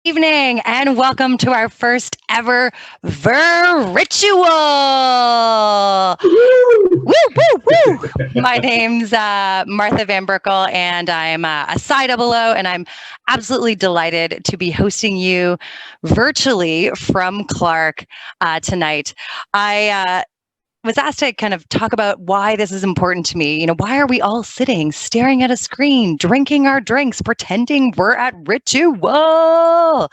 Evening and welcome to our first ever ViRitual. Woo, woo, woo. My name's Martha Van Berkel, and I'm a Psi Double O, and I'm absolutely delighted to be hosting you virtually from Clark tonight. I was asked to kind of talk about why this is important to me. Why are we all sitting, staring at a screen, drinking our drinks, pretending we're at Ritual?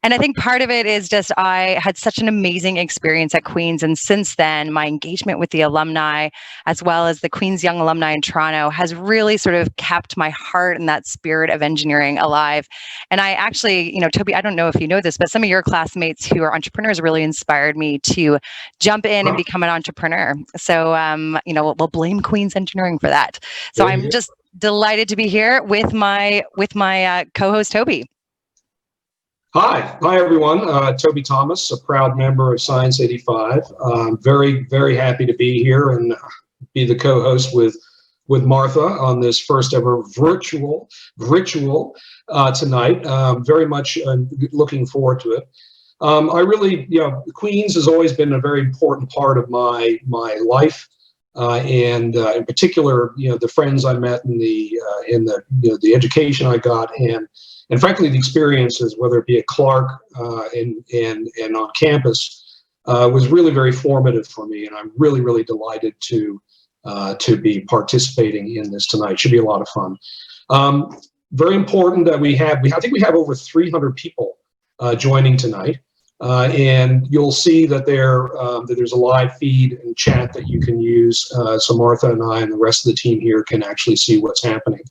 And I think part of it is just I had such an amazing experience at Queen's. And since then, my engagement with the alumni, as well as the Queen's Young Alumni in Toronto, has really sort of kept my heart and that spirit of engineering alive. And I actually, Toby, I don't know if you know this, but some of your classmates who are entrepreneurs really inspired me to jump in and become an entrepreneur. So, we'll blame Queen's Engineering for that. So I'm just delighted to be here with my co-host, Toby. Hi everyone. Toby Thomas, a proud member of Science 85. Very, very happy to be here and be the co-host with Martha on this first ever virtual ritual tonight. Very much looking forward to it. I really, Queens has always been a very important part of my life, and in particular, the friends I met in the education I got, and frankly, the experiences, whether it be at Clark and on campus, was really very formative for me, and I'm really, really delighted to be participating in this tonight. Should be a lot of fun. Very important that I think we have over 300 people joining tonight, and you'll see that there's a live feed and chat that you can use, so Martha and I and the rest of the team here can actually see what's happening.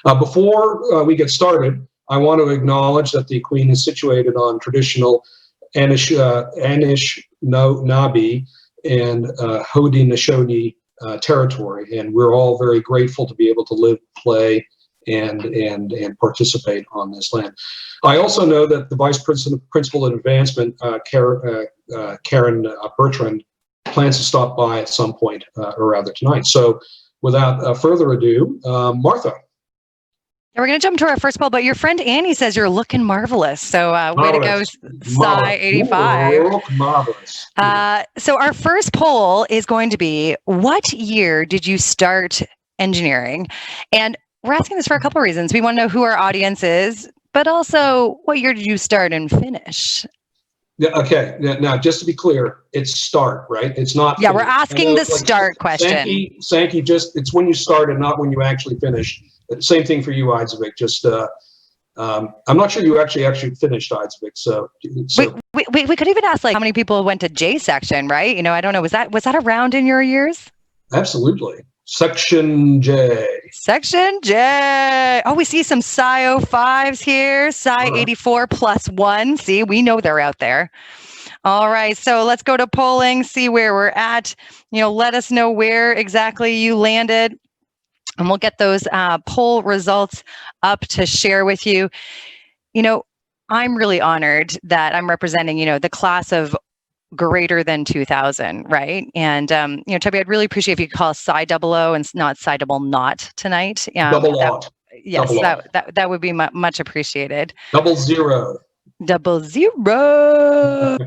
Before we get started, I want to acknowledge that the Queen is situated on traditional Anishinaabe and Haudenosaunee territory, and we're all very grateful to be able to live, play, and participate on this land. I also know that the Vice Principal of Advancement, Karen Bertrand, plans to stop by at some point, or rather tonight. So without further ado, Martha. We're going to jump to our first poll, but your friend Annie says you're looking marvelous. So way to go, Psi 85. Marvelous. So our first poll is going to be, what year did you start engineering? And we're asking this for a couple of reasons. We want to know who our audience is, but also what year did you start and finish? Yeah, okay. Now, just to be clear, it's start, right? It's not. Yeah, we're asking the start question. Sankey, it's when you started, not when you actually finished. Same thing for you, Isaac. Just, I'm not sure you actually finished Isaac. So we could even ask how many people went to J section, right? I don't know. Was that around in your years? Absolutely. Section J. Section J. Oh, we see some Psi 05s here. Psi 84 plus 1. See, we know they're out there. All right, so let's go to polling, see where we're at. Let us know where exactly you landed, and we'll get those poll results up to share with you. I'm really honored that I'm representing, the class of greater than 2000, right? And, Toby, I'd really appreciate if you could call us Psi Double O and not Psi Double Naught tonight. Double Naught. Yes, that would be much appreciated. 00. 00.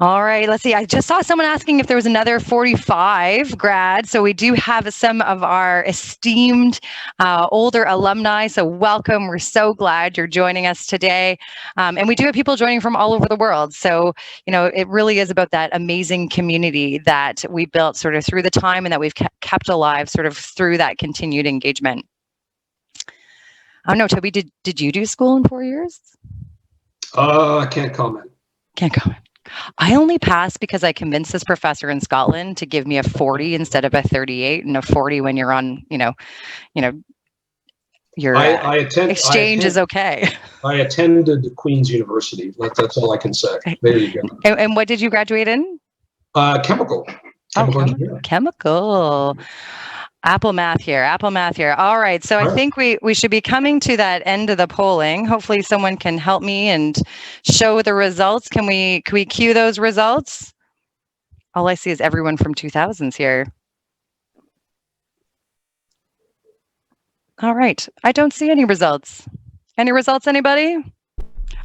All right, let's see. I just saw someone asking if there was another 45 grads. So we do have some of our esteemed older alumni. So welcome. We're so glad you're joining us today. And we do have people joining from all over the world. So, it really is about that amazing community that we built sort of through the time and that we've kept alive sort of through that continued engagement. I don't know, Toby, did you do school in 4 years? I can't comment. Can't comment. I only passed because I convinced this professor in Scotland to give me a 40 instead of a 38, and a 40 when you're on, your exchange is okay. I attended Queen's University. That's all I can say. There you go. And what did you graduate in? Chemical. Chemical. Apple math here. All right. So I think we should be coming to that end of the polling. Hopefully someone can help me and show the results. Can we cue those results? All I see is everyone from 2000s here. All right. I don't see any results. Any results, anybody?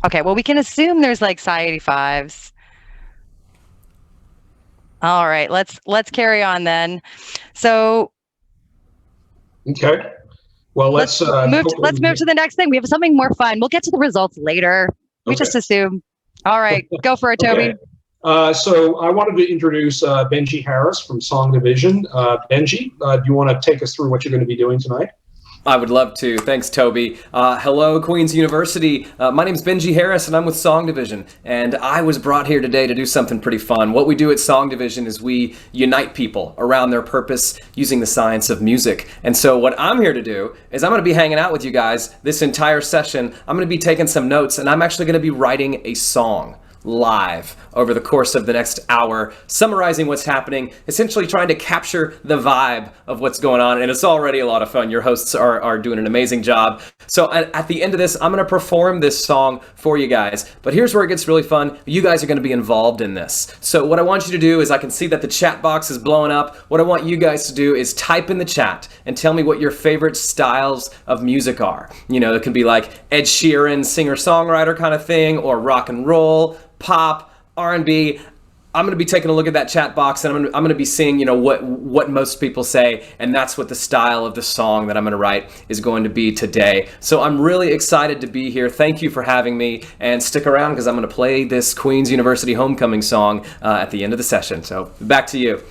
Okay, well, we can assume there's like Psi 85s. All right, let's carry on then. So Okay. Well, let's move to the next thing. We have something more fun. We'll get to the results later. We just assume. All right, go for it, Toby. So I wanted to introduce Benji Harris from Song Division. Benji, do you want to take us through what you're going to be doing tonight? I would love to. Thanks, Toby. Hello, Queen's University. My name is Benji Harris, and I'm with Song Division. And I was brought here today to do something pretty fun. What we do at Song Division is we unite people around their purpose using the science of music. And so what I'm here to do is I'm going to be hanging out with you guys this entire session. I'm going to be taking some notes, and I'm actually going to be writing a song live over the course of the next hour, summarizing what's happening, essentially trying to capture the vibe of what's going on. And it's already a lot of fun. Your hosts are doing an amazing job. So at the end of this, I'm going to perform this song for you guys. But here's where it gets really fun. You guys are going to be involved in this. So what I want you to do is, I can see that the chat box is blowing up. What I want you guys to do is type in the chat and tell me what your favorite styles of music are. You know, it can be like Ed Sheeran, singer-songwriter kind of thing, or rock and roll, pop, R&B. I'm going to be taking a look at that chat box, and I'm going to be seeing, you know, what most people say, and that's what the style of the song that I'm going to write is going to be today. So I'm really excited to be here. Thank you for having me, and stick around because I'm going to play this Queen's University homecoming song at the end of the session. So back to you.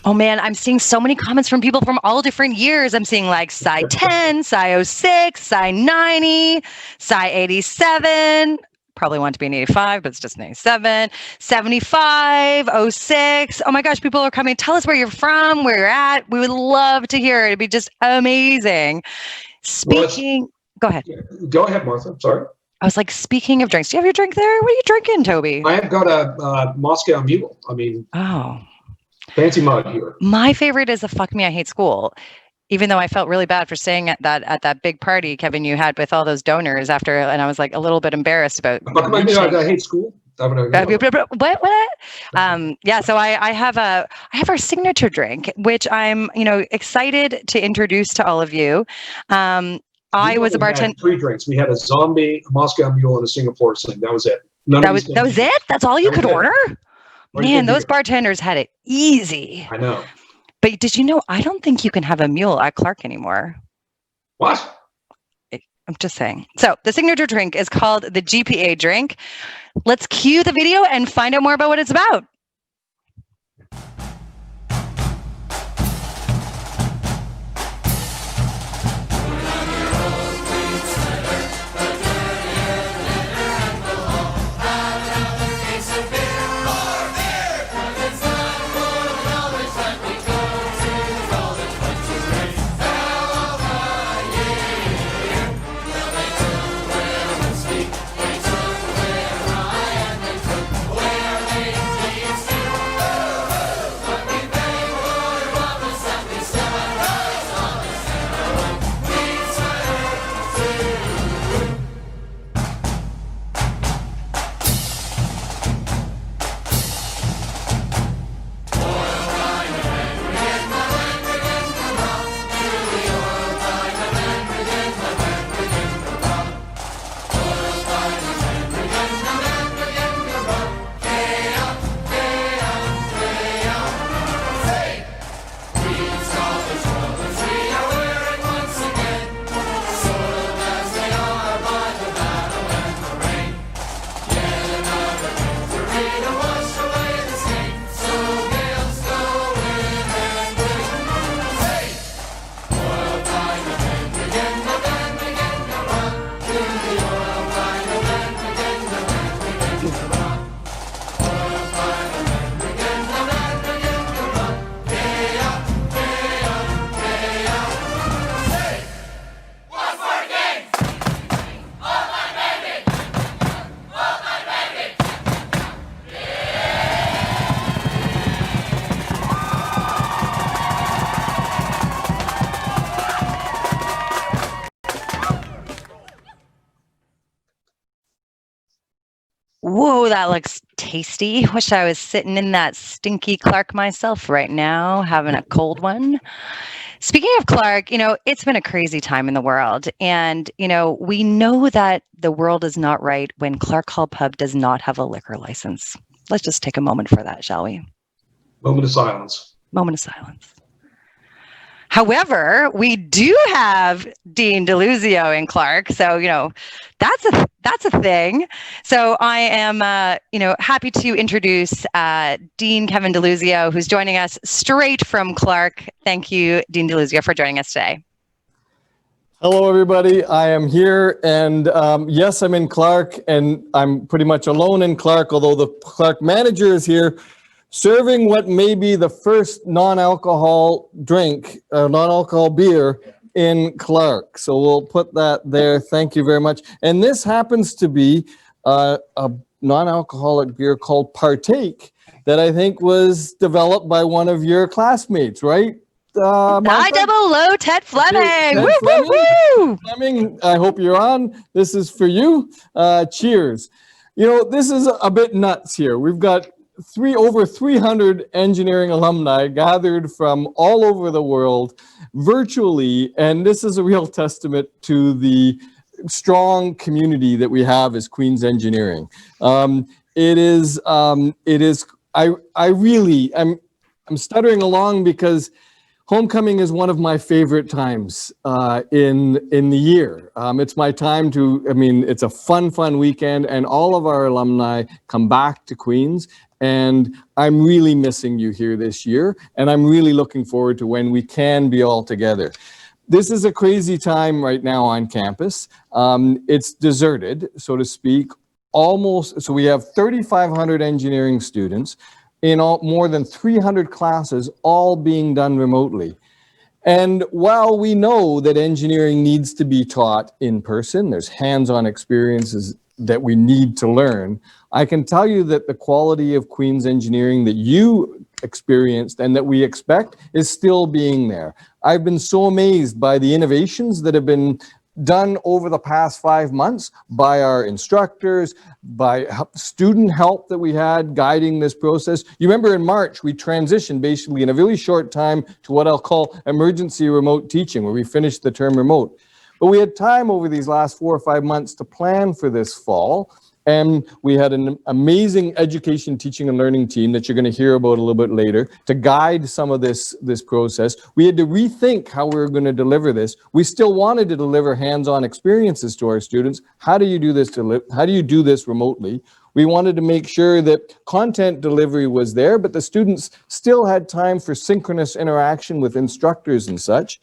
Oh man, I'm seeing so many comments from people from all different years. I'm seeing like Psi 10, Psi 06, Psi 90, Psi 87. Probably want to be an 85, but it's just an 87, 75, 06. Oh my gosh, people are coming. Tell us where you're from, where you're at. We would love to hear it. It'd be just amazing. Go ahead. Go ahead, Martha. Sorry. I was like, speaking of drinks, do you have your drink there? What are you drinking, Toby? I have got a Moscow Mule. I mean, fancy mug here. My favorite is a Fuck Me, I Hate School. Even though I felt really bad for staying at that big party, Kevin, you had with all those donors after, and I was like a little bit embarrassed about. I hate school. What? Yeah. So I have our signature drink, which I'm excited to introduce to all of you. I was a bartender. 3 drinks. We had a zombie, a Moscow Mule, and a Singapore Sling. That was it. That was it. That's all you could order. Man, those bartenders had it easy. I know. But did you know, I don't think you can have a mule at Clark anymore. What? I'm just saying. So the signature drink is called the GPA drink. Let's cue the video and find out more about what it's about. Whoa, that looks tasty. Wish I was sitting in that stinky Clark myself right now, having a cold one. Speaking of Clark, it's been a crazy time in the world. And, we know that the world is not right when Clark Hall Pub does not have a liquor license. Let's just take a moment for that, shall we? Moment of silence. Moment of silence. However, we do have Dean DeLuzio in Clark, so that's a thing. So I am happy to introduce Dean Kevin DeLuzio, who's joining us straight from Clark. Thank you, Dean DeLuzio, for joining us today. Hello, everybody. I am here, and yes, I'm in Clark, and I'm pretty much alone in Clark, although the Clark manager is here, serving what may be the first non-alcohol drink, non-alcohol beer in Clark. So we'll put that there. Thank you very much. And this happens to be a non-alcoholic beer called Partake that I think was developed by one of your classmates, right? High double low Ted Fleming. Ted Woo, Fleming. woo, woo. Fleming, I hope you're on. This is for you. Cheers. This is a bit nuts here. We've got over 300 engineering alumni gathered from all over the world virtually, and this is a real testament to the strong community that we have as Queen's Engineering. I'm stuttering along because homecoming is one of my favorite times in the year. It's my time it's a fun weekend, and all of our alumni come back to Queen's, and I'm really missing you here this year, and I'm really looking forward to when we can be all together. This is a crazy time right now on campus. It's deserted, so to speak, almost. So we have 3,500 engineering students in more than 300 classes, all being done remotely. And while we know that engineering needs to be taught in person, there's hands-on experiences that we need to learn, I can tell you that the quality of Queen's Engineering that you experienced and that we expect is still being there. I've been so amazed by the innovations that have been done over the past 5 months by our instructors, by student help that we had guiding this process. You remember in March, we transitioned basically in a really short time to what I'll call emergency remote teaching, where we finished the term remote. But we had time over these last 4 or 5 months to plan for this fall. And we had an amazing education, teaching, and learning team that you're going to hear about a little bit later to guide some of this process. We had to rethink how we were going to deliver this. We still wanted to deliver hands-on experiences to our students. How do you do this? How do you do this remotely? We wanted to make sure that content delivery was there, but the students still had time for synchronous interaction with instructors and such.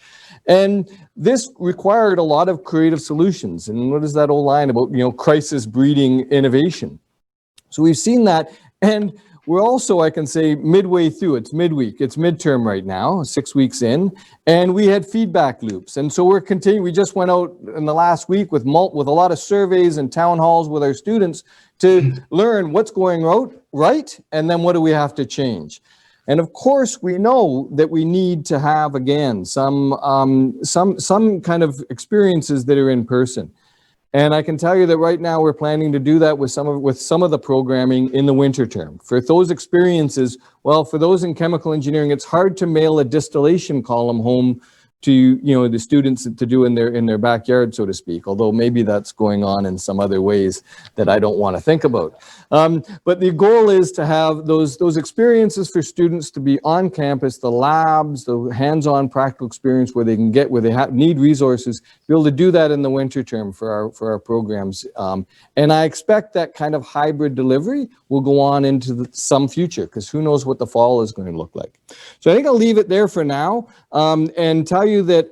And this required a lot of creative solutions. And what is that old line about, crisis breeding innovation? So we've seen that. And we're also, I can say, midway through. It's midweek. It's midterm right now, 6 weeks in. And we had feedback loops. And so we're continuing. We just went out in the last week with a lot of surveys and town halls with our students to learn what's going right, and then what do we have to change. And of course, we know that we need to have, again, some kind of experiences that are in person. And I can tell you that right now we're planning to do that with some of the programming in the winter term. For those experiences, well, for those in chemical engineering, it's hard to mail a distillation column home to the students to do in their backyard, so to speak, although maybe that's going on in some other ways that I don't want to think about. But the goal is to have those experiences for students to be on campus, the labs, the hands-on practical experience where they can get, need resources, be able to do that in the winter term for our programs. And I expect that kind of hybrid delivery will go on into some future, because who knows what the fall is going to look like. So I think I'll leave it there for now, and tell you that,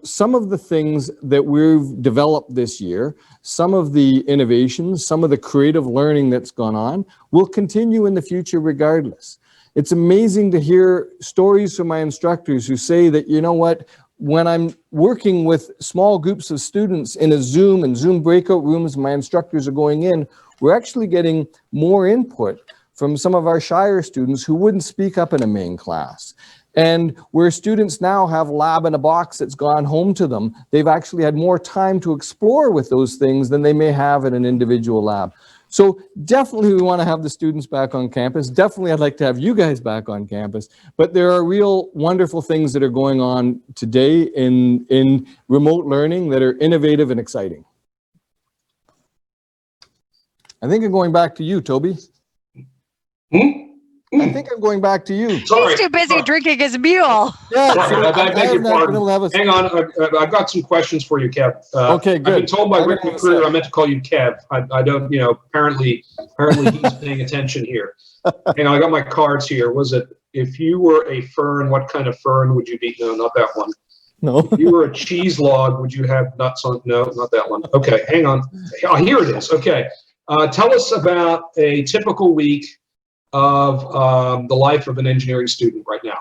some of the things that we've developed this year, some of the innovations, some of the creative learning that's gone on will continue in the future regardless. It's amazing to hear stories from my instructors who say that, when I'm working with small groups of students in a Zoom and Zoom breakout rooms, my instructors are going in, we're actually getting more input from some of our shyer students who wouldn't speak up in a main class. And where students now have lab in a box that's gone home to them, they've actually had more time to explore with those things than they may have in an individual lab. So definitely we want to have the students back on campus. Definitely I'd like to have you guys back on campus. But there are real wonderful things that are going on today in remote learning that are innovative and exciting. I think I'm going back to you, Toby. I think I'm going back to you. Sorry. He's too busy drinking his mule. Yeah, Sorry, so I beg your pardon. a... Hang on, I've got some questions for you, Kev. Okay, good. I've been told by Rick McCreer I meant to call you Kev. I don't, apparently he's paying attention here. Hang on, I got my cards here. Was it, if you were a fern, what kind of fern would you be? No, not that one. No. If you were a cheese log, would you have nuts on? No, not that one. Okay, hang on. Oh, here it is. Okay. Tell us about a typical week of the life of an engineering student right now.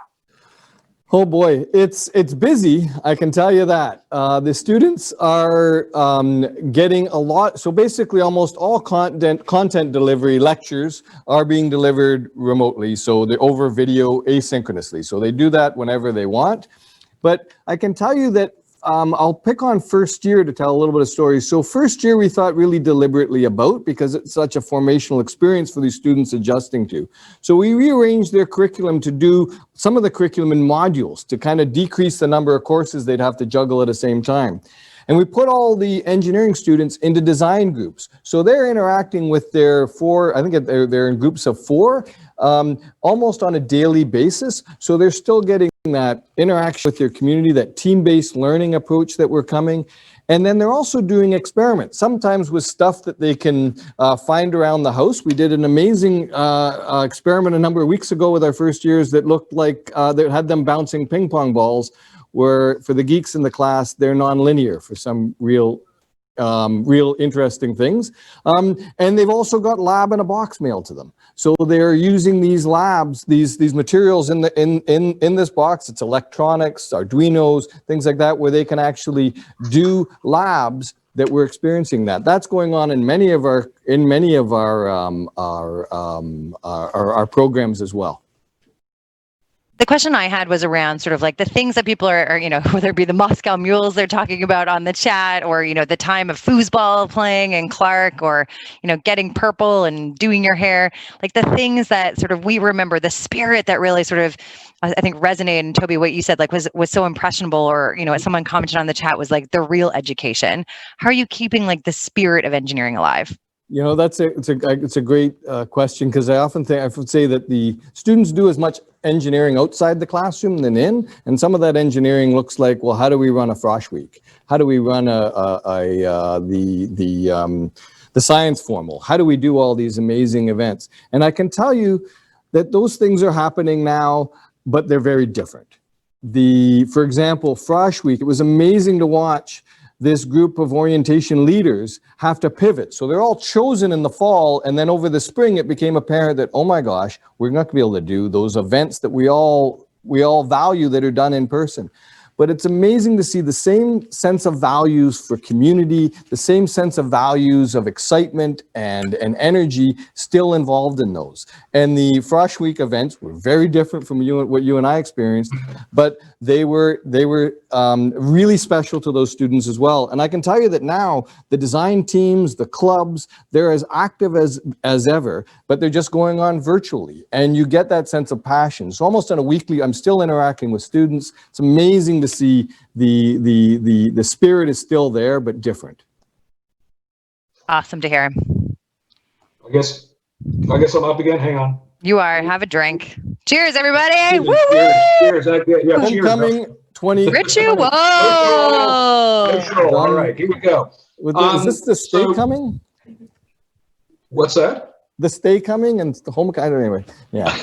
Oh boy, it's busy, I can tell you that. The students are getting a lot, so basically almost all content delivery lectures are being delivered remotely, so they're over video asynchronously. So they do that whenever they want. But I can tell you that I'll pick on first year to tell a little bit of stories. So first year we thought really deliberately about, because it's such a formational experience for these students adjusting to. So we rearranged their curriculum to do some of the curriculum in modules to kind of decrease the number of courses they'd have to juggle at the same time. And we put all the engineering students into design groups. So they're interacting with their I think they're in groups of 4, almost on a daily basis. So they're still getting that interaction with their community, that team-based learning approach that we're coming. And then they're also doing experiments, sometimes with stuff that they can find around the house. We did an amazing experiment a number of weeks ago with our first years that looked like, that had them bouncing ping pong balls, where for the geeks in the class, they're nonlinear for some real interesting things. And they've also got lab in a box mailed to them. So they're using these labs, these materials in this box. It's electronics, Arduinos, things like that, where they can actually do labs that we're experiencing that. That's going on in many of our programs as well. The question I had was around sort of like the things that people are, whether it be the Moscow mules they're talking about on the chat, or, the time of foosball playing in Clark, or, getting purple and doing your hair, like the things that sort of we remember, the spirit that really sort of, I think, resonated. And Toby, what you said, like, was so impressionable, or, as someone commented on the chat, was like the real education. How are you keeping like the spirit of engineering alive? It's a great question, because I often say that the students do as much engineering outside the classroom than in, and some of that engineering looks like, well, how do we run a Frosh Week? How do we run the science formal? How do we do all these amazing events? And I can tell you that those things are happening now, but they're very different. For example, Frosh Week, it was amazing to watch this group of orientation leaders have to pivot. So they're all chosen in the fall, and then over the spring it became apparent that, oh my gosh, we're not gonna be able to do those events that we all value that are done in person. But it's amazing to see the same sense of values for community, the same sense of values of excitement and energy still involved in those. And the Frosh Week events were very different from what you and I experienced, but they were really special to those students as well. And I can tell you that now the design teams, the clubs, they're as active as ever, but they're just going on virtually. And you get that sense of passion. So almost on a weekly, I'm still interacting with students. It's amazing to see the spirit is still there, but different. Awesome to hear. I guess I'm up again. Hang on. You are. Have a drink. Cheers, everybody. Woo Cheers. Yeah, Homecoming 20. Ritual. All right, here we go. Is this the stay coming? What's that? The stay coming and the homecoming. Anyway, yeah.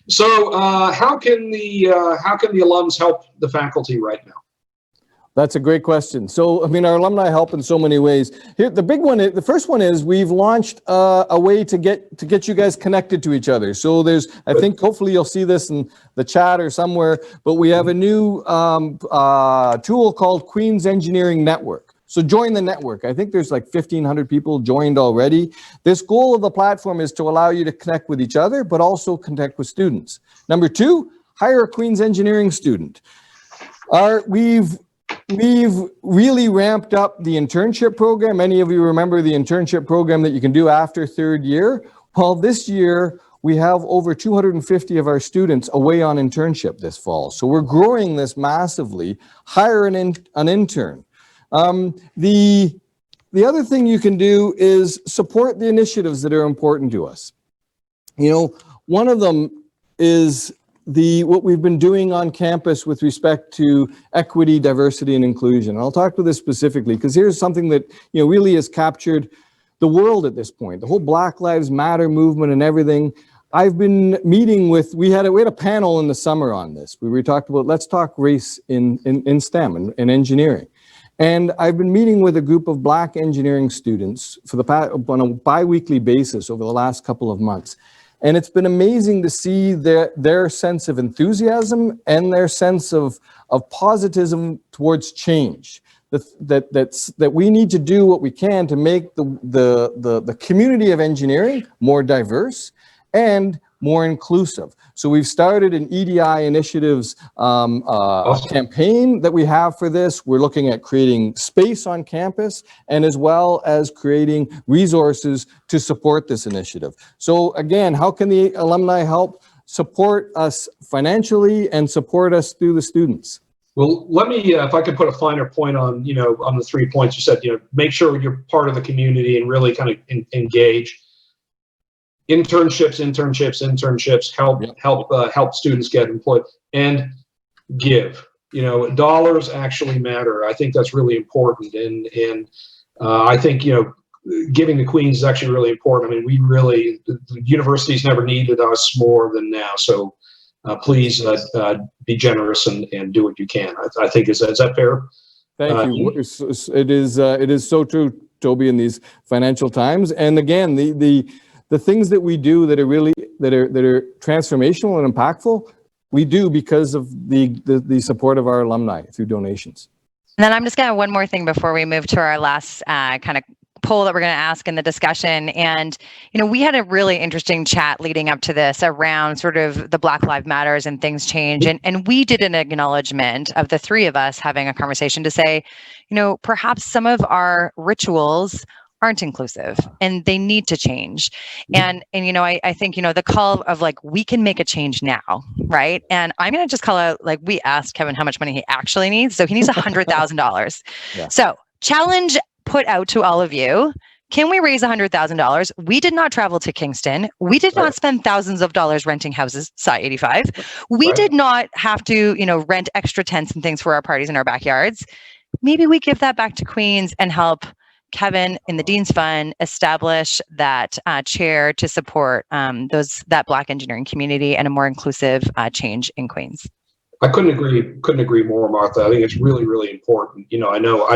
So how can the alums help the faculty right now? That's a great question. So, I mean, our alumni help in so many ways. Here, the first one is we've launched a way to get you guys connected to each other. So I think hopefully you'll see this in the chat or somewhere, but we have a new tool called Queen's Engineering Network. So join the network. I think there's like 1,500 people joined already. This goal of the platform is to allow you to connect with each other, but also connect with students. Number 2, hire a Queen's Engineering student. We've We've really ramped up the internship program. Many of you remember the internship program that you can do after third year. Well, this year, we have over 250 of our students away on internship this fall. So we're growing this massively. Hire an intern. The other thing you can do is support the initiatives that are important to us. You know, one of them is what we've been doing on campus with respect to equity, diversity, and inclusion. And I'll talk to this specifically because here's something that, you know, really has captured the world at this point. The whole Black Lives Matter movement and everything. I've been meeting with, we had a panel in the summer on this. We talked about, let's talk race in STEM and engineering. And I've been meeting with a group of Black engineering students on a bi-weekly basis over the last couple of months. And it's been amazing to see their sense of enthusiasm and their sense of positivism towards change. That we need to do what we can to make the community of engineering more diverse and more inclusive. So we've started an EDI initiatives campaign that we have for this. We're looking at creating space on campus and as well as creating resources to support this initiative. So again, how can the alumni help support us financially and support us through the students? Well, let me, if I could put a finer point on, you know, on the 3 points you said, you know, make sure you're part of the community and really kind of engage. Internships, help students get employed, and give. You know, dollars actually matter. I think that's really important, and I think, you know, giving to Queens is actually really important. I mean, the universities never needed us more than now. So please be generous and do what you can. I think is that fair? Thank you. It is so true, Toby, in these financial times. And again, the things that we do that are transformational and impactful, we do because of the support of our alumni through donations. And then I'm just going to have one more thing before we move to our last kind of poll that we're going to ask in the discussion. And, you know, we had a really interesting chat leading up to this around sort of the Black Lives Matters and things change. And we did an acknowledgement of the three of us having a conversation to say, you know, perhaps some of our rituals aren't inclusive and they need to change. And you know, I think, you know, the call of like, we can make a change now, right? And I'm going to just call out, like, we asked Kevin how much money he actually needs. So he needs $100,000. Yeah. So challenge put out to all of you. Can we raise $100,000? We did not travel to Kingston. We did not spend thousands of dollars renting houses, Sci 85. We did not have to, you know, rent extra tents and things for our parties in our backyards. Maybe we give that back to Queens and help Kevin in the Dean's Fund establish that chair to support that Black engineering community and a more inclusive change in Queens. I couldn't agree more, Martha. I think it's really, really important. You know, I know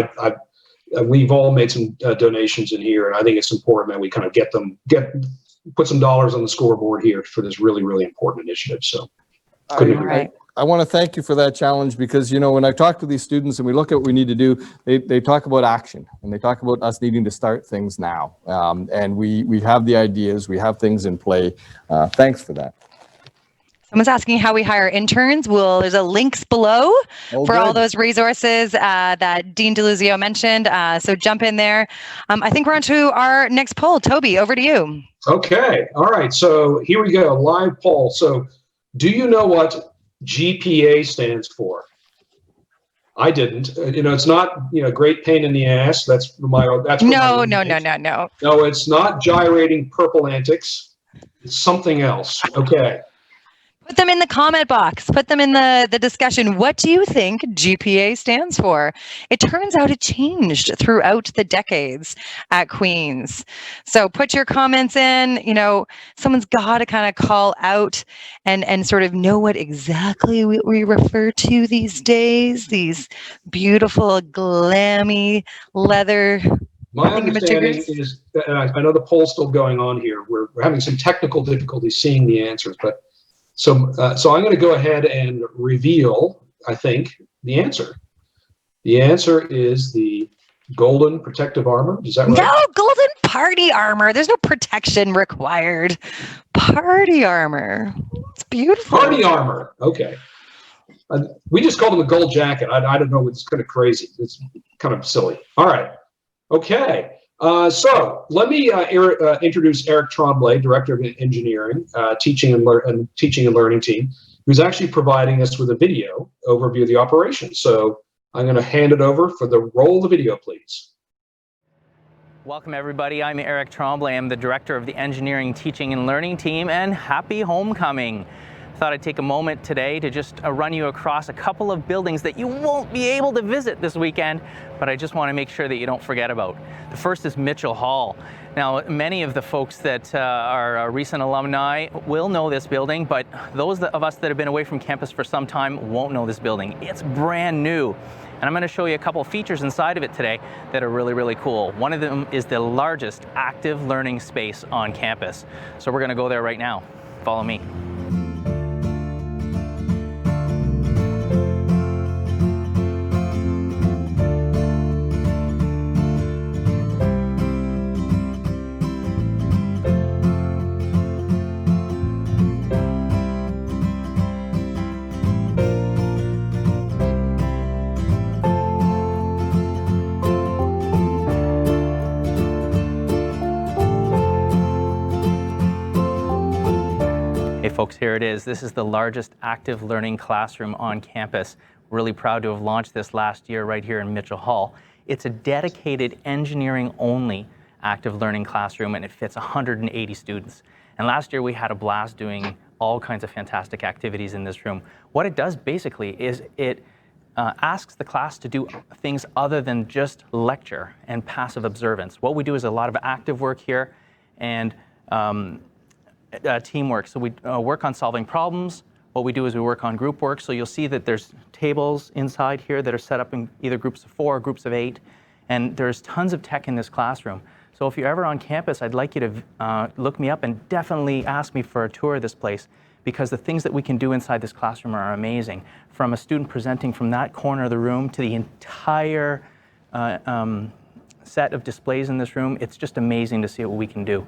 we've all made some donations in here, and I think it's important that we kind of put some dollars on the scoreboard here for this really, really important initiative. So couldn't agree. Right. I want to thank you for that challenge because, you know, when I talk to these students and we look at what we need to do, they talk about action and they talk about us needing to start things now. And we have the ideas, we have things in play. Thanks for that. Someone's asking how we hire interns. Well, there's a links below for all those resources that Dean DeLuzio mentioned. So jump in there. I think we're on to our next poll. Toby, over to you. Okay. All right. So here we go. Live poll. So do you know what GPA stands for? I didn't. You know, it's not, you know, great pain in the ass. That's no. No, it's not gyrating purple antics. It's something else. Okay. Put them in the comment box. Put them in the discussion. What do you think GPA stands for? It turns out it changed throughout the decades at Queens. So put your comments in. You know, someone's got to kind of call out and sort of know what exactly we refer to these days. These beautiful, glammy leather. My understanding is, and I know the poll's still going on here. We're having some technical difficulties seeing the answers, but so I'm going to go ahead and reveal, I think, the answer. The answer is the golden protective armor. Is that right? No, golden party armor. There's no protection required. Party armor. It's beautiful. Party armor. Okay. We just called him a gold jacket. I don't know. It's kind of crazy. It's kind of silly. All right. Okay. So let me introduce Eric Tremblay, Director of Engineering, Teaching and Learning Team, who's actually providing us with a video overview of the operation. So I'm going to hand it over for the roll the video, please. Welcome everybody, I'm Eric Tremblay. I'm the Director of the Engineering, Teaching and Learning Team, and happy homecoming. Thought I'd take a moment today to just run you across a couple of buildings that you won't be able to visit this weekend, but I just want to make sure that you don't forget about. The first is Mitchell Hall. Now, many of the folks that are recent alumni will know this building, but those of us that have been away from campus for some time won't know this building. It's brand new. And I'm going to show you a couple of features inside of it today that are really, really cool. One of them is the largest active learning space on campus. So we're going to go there right now. Follow me. Hey folks, here it is. This is the largest active learning classroom on campus. Really proud to have launched this last year right here in Mitchell Hall. It's a dedicated engineering-only active learning classroom, and it fits 180 students. And last year we had a blast doing all kinds of fantastic activities in this room. What it does basically is it asks the class to do things other than just lecture and passive observance. What we do is a lot of active work here and teamwork. So we work on solving problems. What we do is we work on group work. So you'll see that there's tables inside here that are set up in either groups of 4 or groups of 8. And there's tons of tech in this classroom. So if you're ever on campus, I'd like you to look me up and definitely ask me for a tour of this place, because the things that we can do inside this classroom are amazing. From a student presenting from that corner of the room to the entire set of displays in this room, it's just amazing to see what we can do.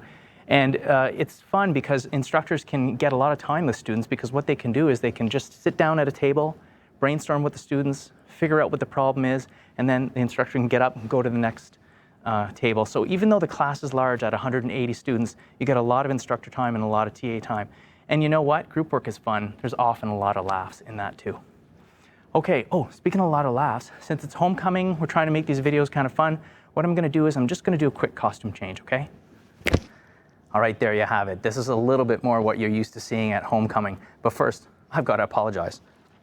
And it's fun because instructors can get a lot of time with students, because what they can do is they can just sit down at a table, brainstorm with the students, figure out what the problem is, and then the instructor can get up and go to the next table. So even though the class is large at 180 students, you get a lot of instructor time and a lot of TA time. And you know what? Group work is fun. There's often a lot of laughs in that too. Okay, speaking of a lot of laughs, since it's homecoming, we're trying to make these videos kind of fun. What I'm gonna do is I'm just gonna do a quick costume change, okay? All right, there you have it. This is a little bit more what you're used to seeing at homecoming. But first, I've got to apologize.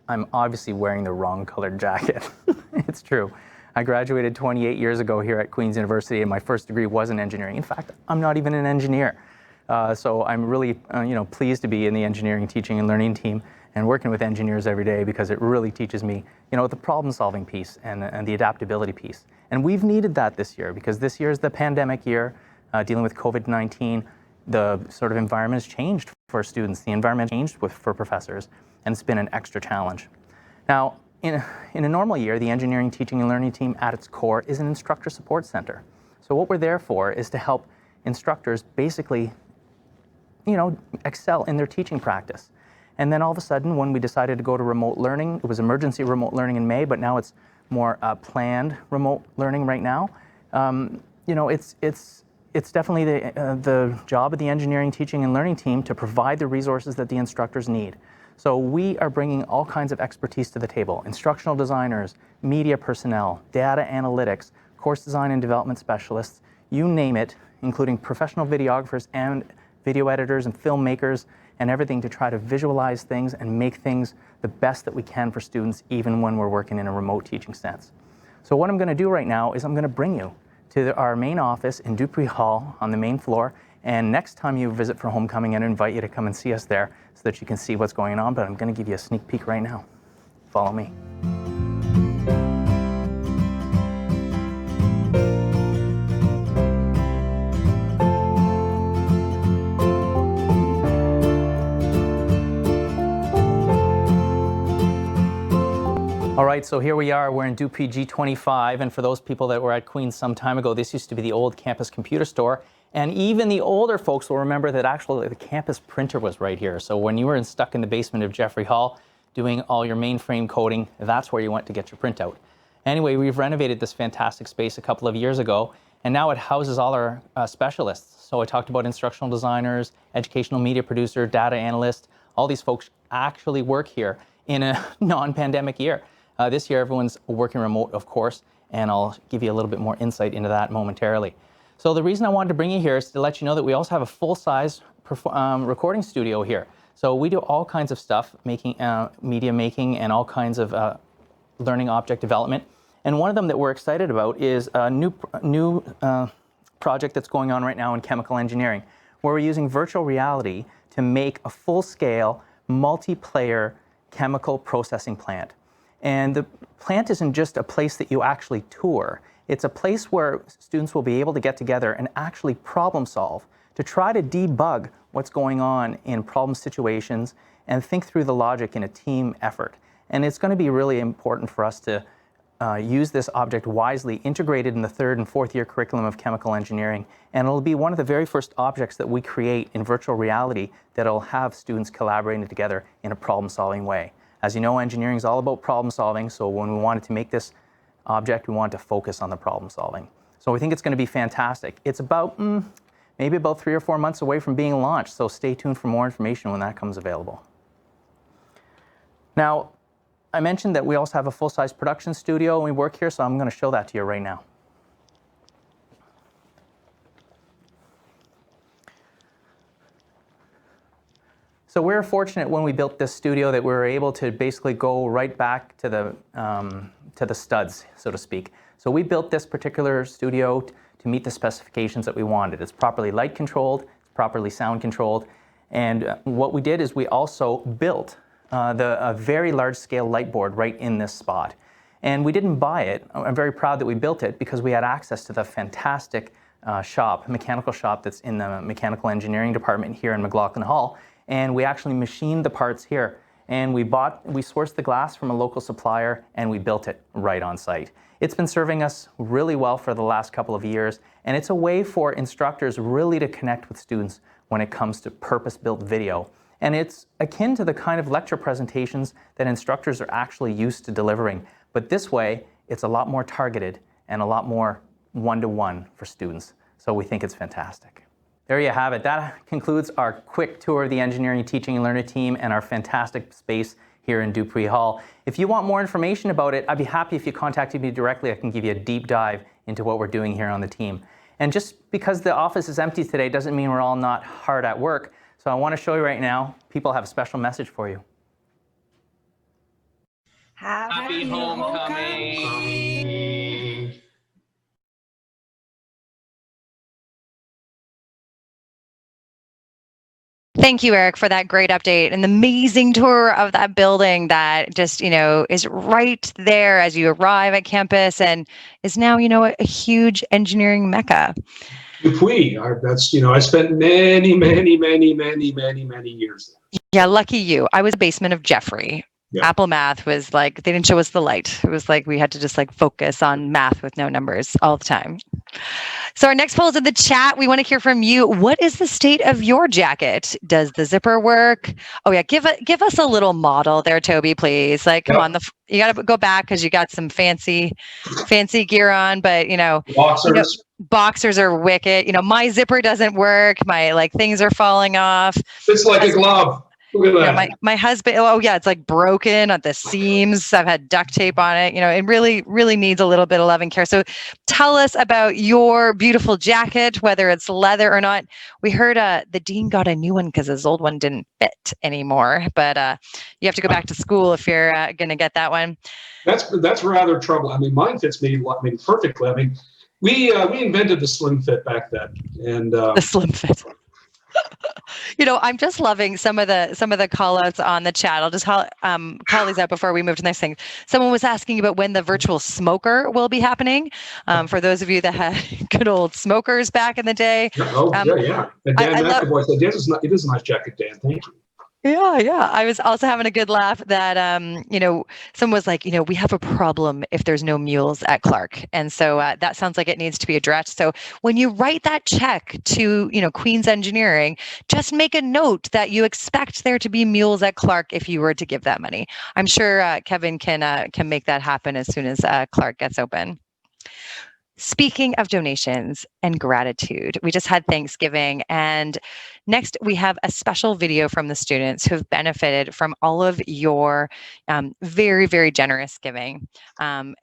I'm obviously wearing the wrong colored jacket. It's true. I graduated 28 years ago here at Queen's University, and my first degree was in engineering. In fact, I'm not even an engineer. So I'm really pleased to be in the engineering, teaching, and learning team and working with engineers every day, because it really teaches me the problem-solving piece and the adaptability piece. And we've needed that this year, because this year is the pandemic year, dealing with COVID-19. The sort of environment has changed for students. The environment changed for professors, and it's been an extra challenge. Now, in a normal year, the engineering, teaching, and learning team at its core is an instructor support center. So what we're there for is to help instructors basically, excel in their teaching practice. And then all of a sudden, when we decided to go to remote learning, it was emergency remote learning in May, but now it's more planned remote learning right now. It's definitely the job of the engineering, teaching, and learning team to provide the resources that the instructors need. So we are bringing all kinds of expertise to the table: instructional designers, media personnel, data analytics, course design and development specialists, you name it, including professional videographers and video editors and filmmakers and everything, to try to visualize things and make things the best that we can for students, even when we're working in a remote teaching sense. So what I'm going to do right now is I'm going to bring you to our main office in Dupree Hall on the main floor. And next time you visit for homecoming, I'd invite you to come and see us there so that you can see what's going on. But I'm going to give you a sneak peek right now. Follow me. All right, so here we are. We're in Dupree G25, and for those people that were at Queen's some time ago, this used to be the old campus computer store. And even the older folks will remember that actually the campus printer was right here. So when you were stuck in the basement of Jeffrey Hall, doing all your mainframe coding, that's where you went to get your printout. Anyway, we've renovated this fantastic space a couple of years ago, and now it houses all our specialists. So I talked about instructional designers, educational media producer, data analyst. All these folks actually work here in a non-pandemic year. This year, everyone's working remote, of course, and I'll give you a little bit more insight into that momentarily. So the reason I wanted to bring you here is to let you know that we also have a full-size recording studio here. So we do all kinds of stuff, media making, and all kinds of learning object development. And one of them that we're excited about is a new project that's going on right now in chemical engineering, where we're using virtual reality to make a full-scale, multiplayer chemical processing plant. And the plant isn't just a place that you actually tour. It's a place where students will be able to get together and actually problem solve to try to debug what's going on in problem situations and think through the logic in a team effort. And it's going to be really important for us to use this object wisely, integrated in the 3rd and 4th year curriculum of chemical engineering. And it'll be one of the very first objects that we create in virtual reality that'll have students collaborating together in a problem-solving way. As you know, engineering is all about problem solving, so when we wanted to make this object, we wanted to focus on the problem solving. So we think it's going to be fantastic. It's about maybe about 3 or 4 months away from being launched, so stay tuned for more information when that comes available. Now, I mentioned that we also have a full-size production studio and we work here, so I'm going to show that to you right now. So we were fortunate when we built this studio that we were able to basically go right back to the studs, so to speak. So we built this particular studio to meet the specifications that we wanted. It's properly light controlled, it's properly sound controlled, and what we did is we also built a very large-scale light board right in this spot. And we didn't buy it. I'm very proud that we built it because we had access to the fantastic mechanical shop that's in the mechanical engineering department here in McLaughlin Hall. And we actually machined the parts here. And we sourced the glass from a local supplier and we built it right on site. It's been serving us really well for the last couple of years. And it's a way for instructors really to connect with students when it comes to purpose-built video. And it's akin to the kind of lecture presentations that instructors are actually used to delivering. But this way, it's a lot more targeted and a lot more one-to-one for students. So we think it's fantastic. There you have it. That concludes our quick tour of the Engineering Teaching and Learning team and our fantastic space here in Dupree Hall. If you want more information about it, I'd be happy if you contacted me directly. I can give you a deep dive into what we're doing here on the team. And just because the office is empty today doesn't mean we're all not hard at work. So I want to show you right now, people have a special message for you. Happy homecoming! Thank you, Eric, for that great update. An amazing tour of that building that just, is right there as you arrive at campus and is now, a huge engineering mecca. Dupuis, that's, I spent many years there. Yeah, lucky you. I was a basement of Jeffrey. Yeah. Apple Math was like, they didn't show us the light. It was like we had to just focus on math with no numbers all the time. So our next poll is in the chat. We want to hear from you. What is the state of your jacket? Does the zipper work? Oh yeah, give us a little model there, Toby, please. Come on, you got to go back because you got some fancy gear on, but boxers. Boxers are wicked. My zipper doesn't work. My things are falling off. It's like a glove. Look at that. My husband, it's broken at the seams. I've had duct tape on it. It really needs a little bit of love and care. So tell us about your beautiful jacket, whether it's leather or not. We heard the dean got a new one because his old one didn't fit anymore, but you have to go back to school if you're going to get that one. That's rather troubling. Mine fits me perfectly. We invented the slim fit back then, and the slim fit. I'm just loving some of the call outs on the chat. I'll just call these out before we move to the next thing. Someone was asking about when the virtual smoker will be happening. For those of you that had good old smokers back in the day. Yeah. And Dan McAvoy said, it is a nice jacket, Dan. Thank you. Yeah. I was also having a good laugh that, someone was like, we have a problem if there's no mules at Clark. And so that sounds like it needs to be addressed. So when you write that check to, Queen's Engineering, just make a note that you expect there to be mules at Clark if you were to give that money. I'm sure Kevin can make that happen as soon as Clark gets open. Speaking of donations and gratitude, we just had Thanksgiving, and next we have a special video from the students who have benefited from all of your very, very generous giving,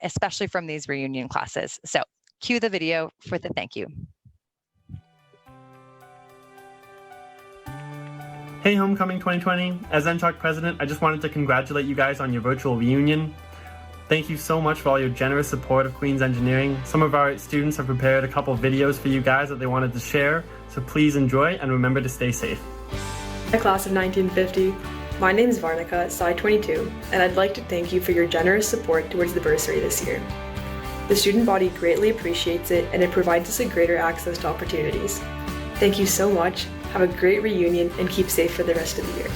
especially from these reunion classes. So cue the video for the thank you. Hey Homecoming 2020, as NCHOC President, I just wanted to congratulate you guys on your virtual reunion. Thank you so much for all your generous support of Queen's Engineering. Some of our students have prepared a couple videos for you guys that they wanted to share, so please enjoy and remember to stay safe. Hi class of 1950, my name is Varnika, Psi 22, and I'd like to thank you for your generous support towards the bursary this year. The student body greatly appreciates it, and it provides us a greater access to opportunities. Thank you so much, have a great reunion, and keep safe for the rest of the year.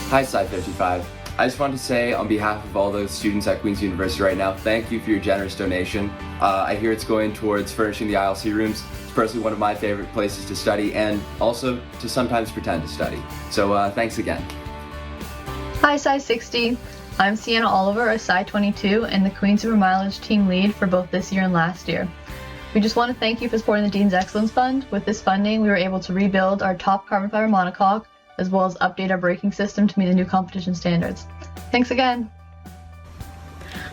Hi Psi 55. I just wanted to say on behalf of all those students at Queen's University right now, thank you for your generous donation. I hear it's going towards furnishing the ILC rooms. It's personally one of my favorite places to study and also to sometimes pretend to study. So thanks again. Hi Psi 60. I'm Sienna Oliver, a Psi 22 and the Queen Super Mileage team lead for both this year and last year. We just want to thank you for supporting the Dean's Excellence Fund. With this funding, we were able to rebuild our top carbon fiber monocoque, as well as update our braking system to meet the new competition standards. Thanks again.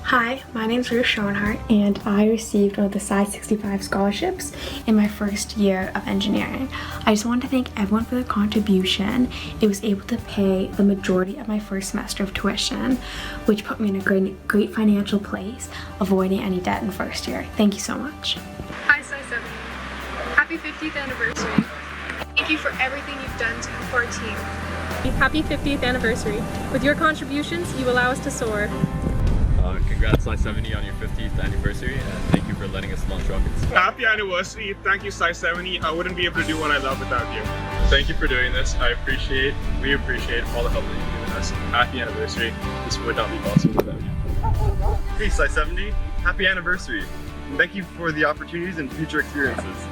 Hi, my name is Ruth Schoenhart, and I received one of the Psi 65 scholarships in my first year of engineering. I just want to thank everyone for their contribution. It was able to pay the majority of my first semester of tuition, which put me in a great financial place, avoiding any debt in first year. Thank you so much. Hi, Psi 70. Happy 50th anniversary. Thank you for everything you've done to help our team. Happy 50th anniversary. With your contributions, you allow us to soar. Congrats Psi 70 on your 50th anniversary, and thank you for letting us launch rockets. Happy anniversary. Thank you Psi 70. I wouldn't be able to do what I love without you. Thank you for doing this. We appreciate all the help that you've given us. Happy anniversary. This would not be possible without you. Hey Psi 70, happy anniversary. Thank you for the opportunities and future experiences.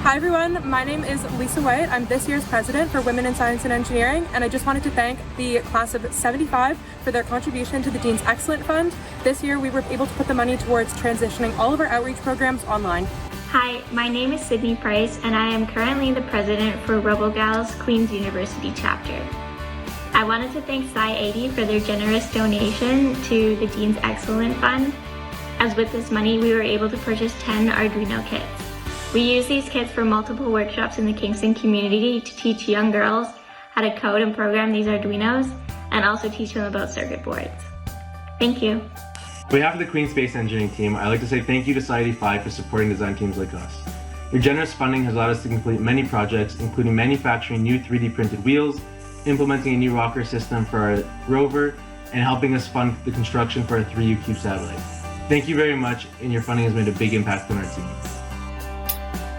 Hi everyone, my name is Lisa White. I'm this year's president for Women in Science and Engineering, and I just wanted to thank the class of 75 for their contribution to the Dean's Excellent Fund. This year we were able to put the money towards transitioning all of our outreach programs online. Hi, my name is Sydney Price, and I am currently the president for RoboGals Queen's University chapter. I wanted to thank Psi 80 for their generous donation to the Dean's Excellent Fund, as with this money we were able to purchase 10 Arduino kits. We use these kits for multiple workshops in the Kingston community to teach young girls how to code and program these Arduinos, and also teach them about circuit boards. Thank you. On behalf of the Queen Space Engineering team, I'd like to say thank you to Psi 85 for supporting design teams like us. Your generous funding has allowed us to complete many projects, including manufacturing new 3D printed wheels, implementing a new rocker system for our rover, and helping us fund the construction for our 3U Cube satellite. Thank you very much, and your funding has made a big impact on our team.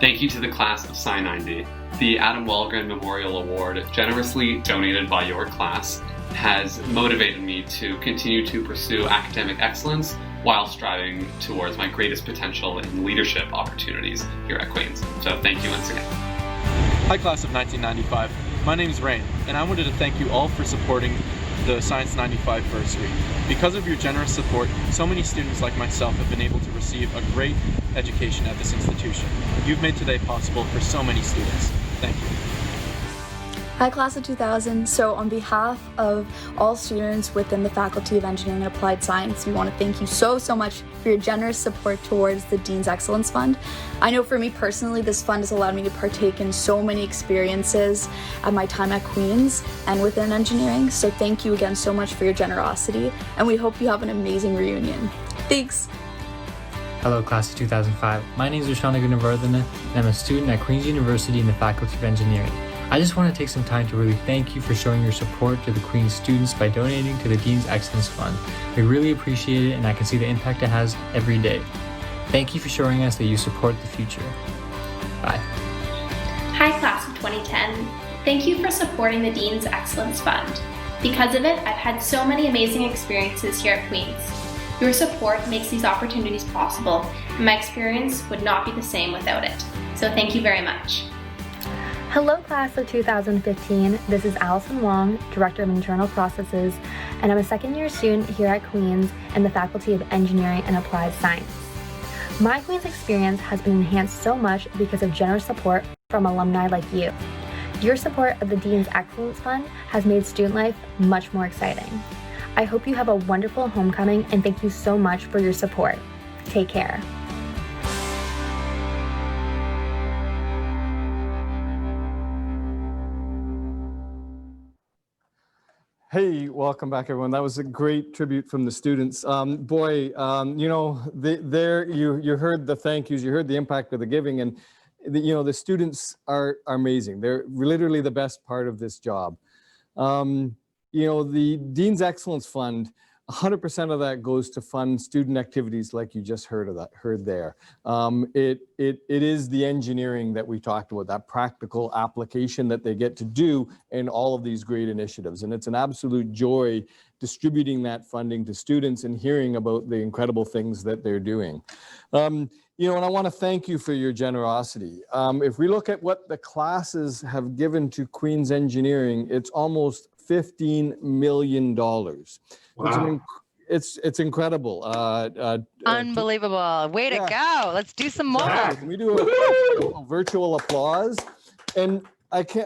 Thank you to the class of Psi 90. The Adam Wellgren Memorial Award, generously donated by your class, has motivated me to continue to pursue academic excellence while striving towards my greatest potential in leadership opportunities here at Queen's. So thank you once again. Hi class of 1995. My name is Rain, and I wanted to thank you all for supporting the Science 95 bursary. Because of your generous support, so many students like myself have been able to receive a great education at this institution. You've made today possible for so many students. Thank you. Hi class of 2000, so on behalf of all students within the Faculty of Engineering and Applied Science, we want to thank you so much for your generous support towards the Dean's Excellence Fund. I know for me personally, this fund has allowed me to partake in so many experiences at my time at Queen's and within engineering, so thank you again so much for your generosity, and we hope you have an amazing reunion. Thanks! Hello class of 2005, my name is Rushana Gunavardhana, and I'm a student at Queen's University in the Faculty of Engineering. I just want to take some time to really thank you for showing your support to the Queen's students by donating to the Dean's Excellence Fund. We really appreciate it, and I can see the impact it has every day. Thank you for showing us that you support the future. Bye. Hi class of 2010. Thank you for supporting the Dean's Excellence Fund. Because of it, I've had so many amazing experiences here at Queen's. Your support makes these opportunities possible, and my experience would not be the same without it. So thank you very much. Hello class of 2015, this is Allison Wong, Director of Internal Processes, and I'm a second year student here at Queen's in the Faculty of Engineering and Applied Science. My Queen's experience has been enhanced so much because of generous support from alumni like you. Your support of the Dean's Excellence Fund has made student life much more exciting. I hope you have a wonderful homecoming and thank you so much for your support. Take care. Hey, welcome back, everyone. That was a great tribute from the students. You know, you heard the thank yous, you heard the impact of the giving, and the students are amazing. They're literally the best part of this job. The Dean's Excellence Fund, 100% of that goes to fund student activities like you just heard there. It is the engineering that we talked about, that practical application that they get to do in all of these great initiatives. And it's an absolute joy distributing that funding to students and hearing about the incredible things that they're doing. And I want to thank you for your generosity. If we look at what the classes have given to Queen's Engineering, it's almost $15 million. Wow. It's incredible. Unbelievable. Way to go. Let's do some more. Can we do a virtual applause? And I can,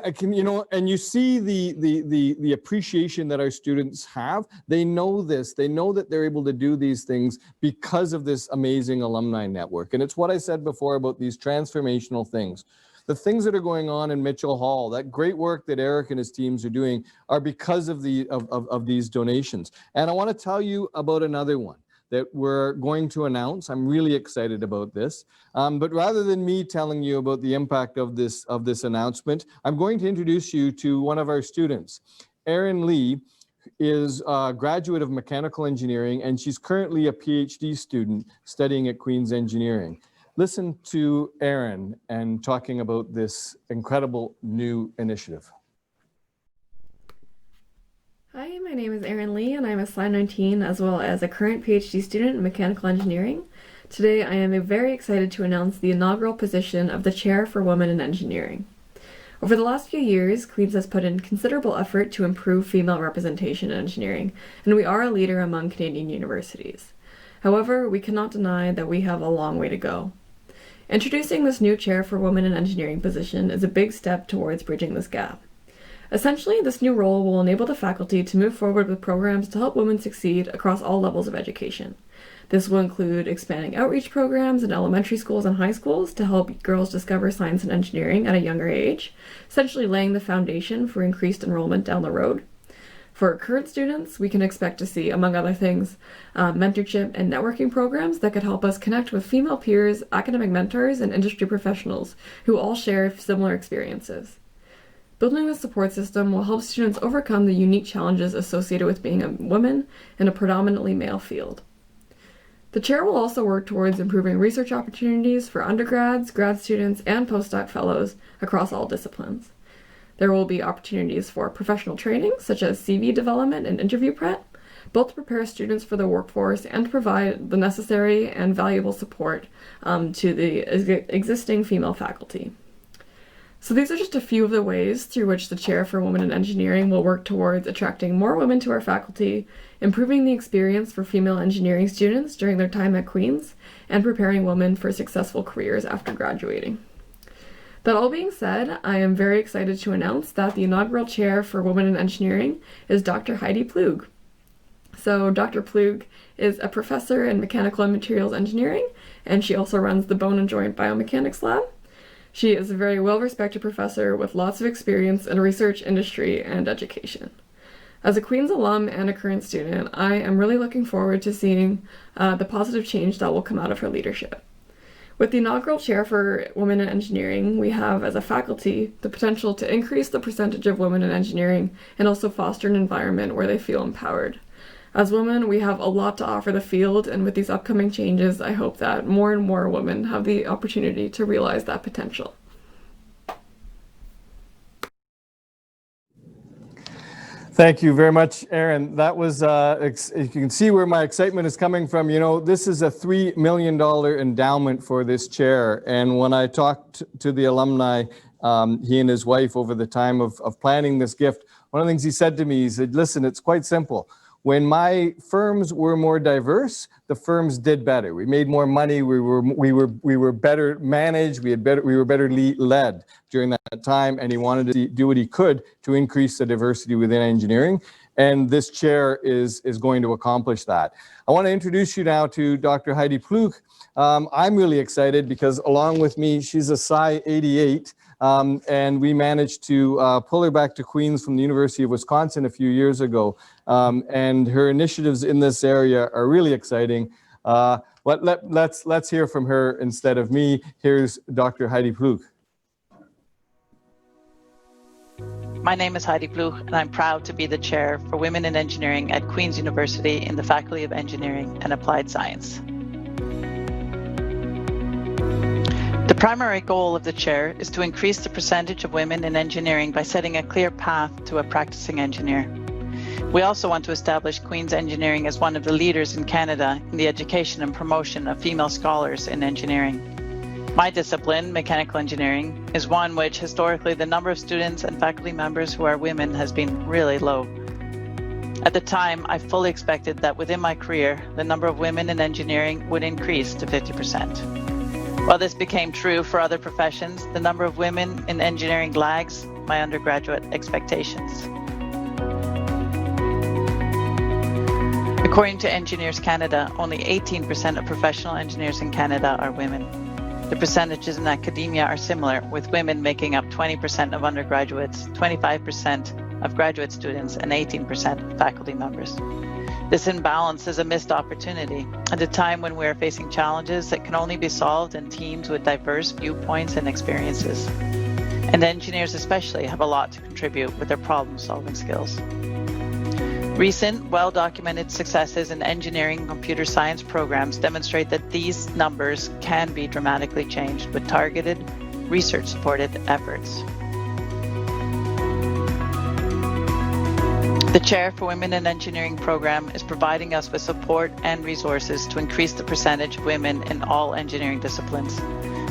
and you see the appreciation that our students have. They know this. They know that they're able to do these things because of this amazing alumni network. And it's what I said before about these transformational things. The things that are going on in Mitchell Hall, that great work that Eric and his teams are doing, are because of these donations. And I want to tell you about another one that we're going to announce. I'm really excited about this. But rather than me telling you about the impact of this announcement, I'm going to introduce you to one of our students. Erin Lee is a graduate of mechanical engineering, and she's currently a PhD student studying at Queen's Engineering. Listen to Erin and talking about this incredible new initiative. Hi, my name is Erin Lee, and I'm a Slide 19 as well as a current PhD student in mechanical engineering. Today, I am very excited to announce the inaugural position of the Chair for Women in Engineering. Over the last few years, Queen's has put in considerable effort to improve female representation in engineering, and we are a leader among Canadian universities. However, we cannot deny that we have a long way to go. Introducing this new Chair for Women in Engineering position is a big step towards bridging this gap. Essentially, this new role will enable the faculty to move forward with programs to help women succeed across all levels of education. This will include expanding outreach programs in elementary schools and high schools to help girls discover science and engineering at a younger age, essentially laying the foundation for increased enrollment down the road. For current students, we can expect to see, among other things, mentorship and networking programs that could help us connect with female peers, academic mentors, and industry professionals who all share similar experiences. Building this support system will help students overcome the unique challenges associated with being a woman in a predominantly male field. The chair will also work towards improving research opportunities for undergrads, grad students, and postdoc fellows across all disciplines. There will be opportunities for professional training, such as CV development and interview prep, both to prepare students for the workforce and to provide the necessary and valuable support to the existing female faculty. So these are just a few of the ways through which the Chair for Women in Engineering will work towards attracting more women to our faculty, improving the experience for female engineering students during their time at Queen's, and preparing women for successful careers after graduating. That all being said, I am very excited to announce that the inaugural Chair for Women in Engineering is Dr. Heidi Plug. So Dr. Plug is a professor in mechanical and materials engineering, and she also runs the Bone and Joint Biomechanics Lab. She is a very well-respected professor with lots of experience in research, industry, and education. As a Queen's alum and a current student, I am really looking forward to seeing the positive change that will come out of her leadership. With the inaugural Chair for Women in Engineering, we have, as a faculty, the potential to increase the percentage of women in engineering and also foster an environment where they feel empowered. As women, we have a lot to offer the field, and with these upcoming changes, I hope that more and more women have the opportunity to realize that potential. Thank you very much, Aaron. That was, you can see where my excitement is coming from. You know, this is a $3 million endowment for this chair. And when I talked to the alumni, he and his wife over the time of planning this gift, one of the things he said to me, he said, listen, it's quite simple. When my firms were more diverse, the firms did better. We made more money. We were better managed. We were better led during that time. And he wanted to do what he could to increase the diversity within engineering. And this chair is going to accomplish that. I want to introduce you now to Dr. Heidi Ploeg. I'm really excited because along with me, she's a Psi 88. And we managed to pull her back to Queens from the University of Wisconsin a few years ago. And her initiatives in this area are really exciting. Let's hear from her instead of me. Here's Dr. Heidi Ploeg. My name is Heidi Ploeg, and I'm proud to be the chair for Women in Engineering at Queen's University in the Faculty of Engineering and Applied Science. The primary goal of the chair is to increase the percentage of women in engineering by setting a clear path to a practicing engineer. We also want to establish Queen's Engineering as one of the leaders in Canada in the education and promotion of female scholars in engineering. My discipline, mechanical engineering, is one which historically the number of students and faculty members who are women has been really low. At the time, I fully expected that within my career, the number of women in engineering would increase to 50%. While this became true for other professions, the number of women in engineering lags my undergraduate expectations. According to Engineers Canada, only 18% of professional engineers in Canada are women. The percentages in academia are similar, with women making up 20% of undergraduates, 25% of graduate students, and 18% of faculty members. This imbalance is a missed opportunity at a time when we are facing challenges that can only be solved in teams with diverse viewpoints and experiences. And engineers especially have a lot to contribute with their problem-solving skills. Recent, well-documented successes in engineering and computer science programs demonstrate that these numbers can be dramatically changed with targeted, research-supported efforts. The Chair for Women in Engineering program is providing us with support and resources to increase the percentage of women in all engineering disciplines.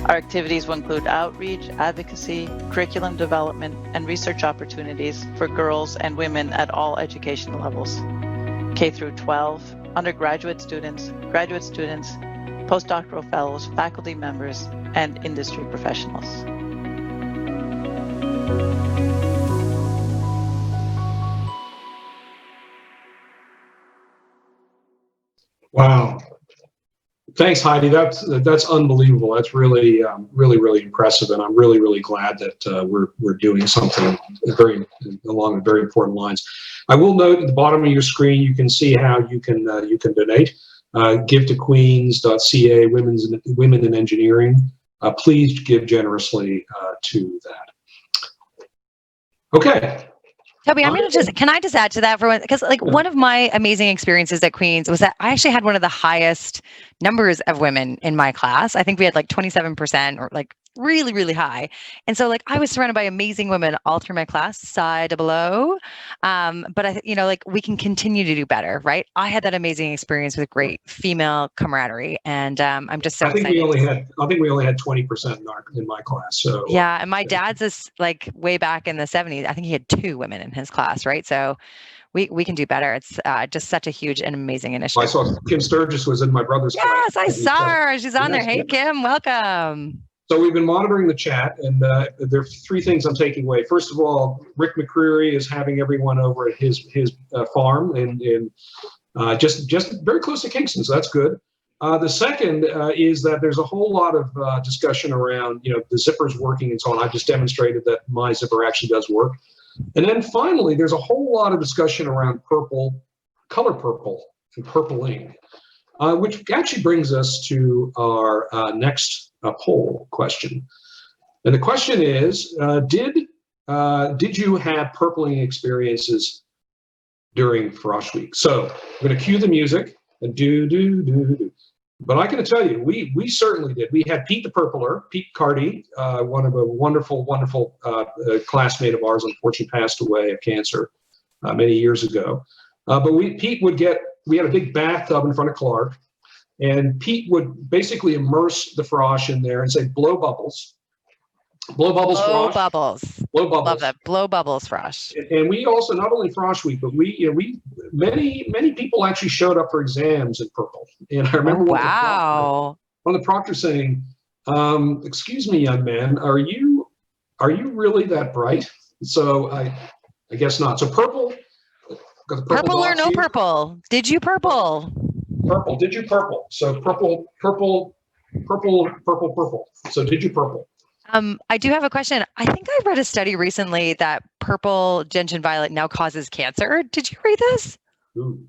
Our activities will include outreach, advocacy, curriculum development, and research opportunities for girls and women at all education levels, K through 12, undergraduate students, graduate students, postdoctoral fellows, faculty members, and industry professionals. Wow. Thanks, Heidi. That's unbelievable. That's really, really impressive, and I'm really glad that we're doing something along very important lines. I will note at the bottom of your screen you can see how you can donate. Give to queens.ca, Women in Engineering. Please give generously to that. Okay. Toby, can I just add to that for one? Because one of my amazing experiences at Queen's was that I actually had one of the highest numbers of women in my class. I think we had 27% or really high. And so I was surrounded by amazing women all through my class, Psi 00. But we can continue to do better, right? I had that amazing experience with great female camaraderie, and I'm just so excited. I think we only had 20% in my class. So yeah, and my dad's is way back in the 70s. I think he had 2 women in his class, right? So we can do better. It's just such a huge and amazing initiative. I saw Kim Sturgis was in my brother's class. Yes, I saw her. She's on there. Hey, Kim, welcome. So we've been monitoring the chat, and there are 3 things I'm taking away. First of all, Rick McCreary is having everyone over at his farm in just very close to Kingston, so that's good. The second is that there's a whole lot of discussion around the zippers working and so on. I just demonstrated that my zipper actually does work. And then finally, there's a whole lot of discussion around color purple and purpling, which actually brings us to our next poll question. And the question is, did you have purpling experiences during Frosh Week? So I'm going to cue the music and do. But I can tell you, we certainly did. We had Pete the Purpler, Pete Carty, one of a wonderful classmate of ours, unfortunately passed away of cancer many years ago. But Pete would we had a big bathtub in front of Clark, and Pete would basically immerse the frosh in there and say, blow bubbles. Blow bubbles, Blow frosh. bubbles. Blow bubbles. Love that. Blow bubbles, frosh. And we also, not only Frosh Week, but many people actually showed up for exams in purple. And I remember one of the proctors saying, excuse me, young man, are you really that bright? So I guess not. So purple. Purple or no purple? Did you purple? Purple. Did you purple? So purple. So did you purple? I do have a question. I think I read a study recently that purple gentian violet now causes cancer. Did you read this? Ooh.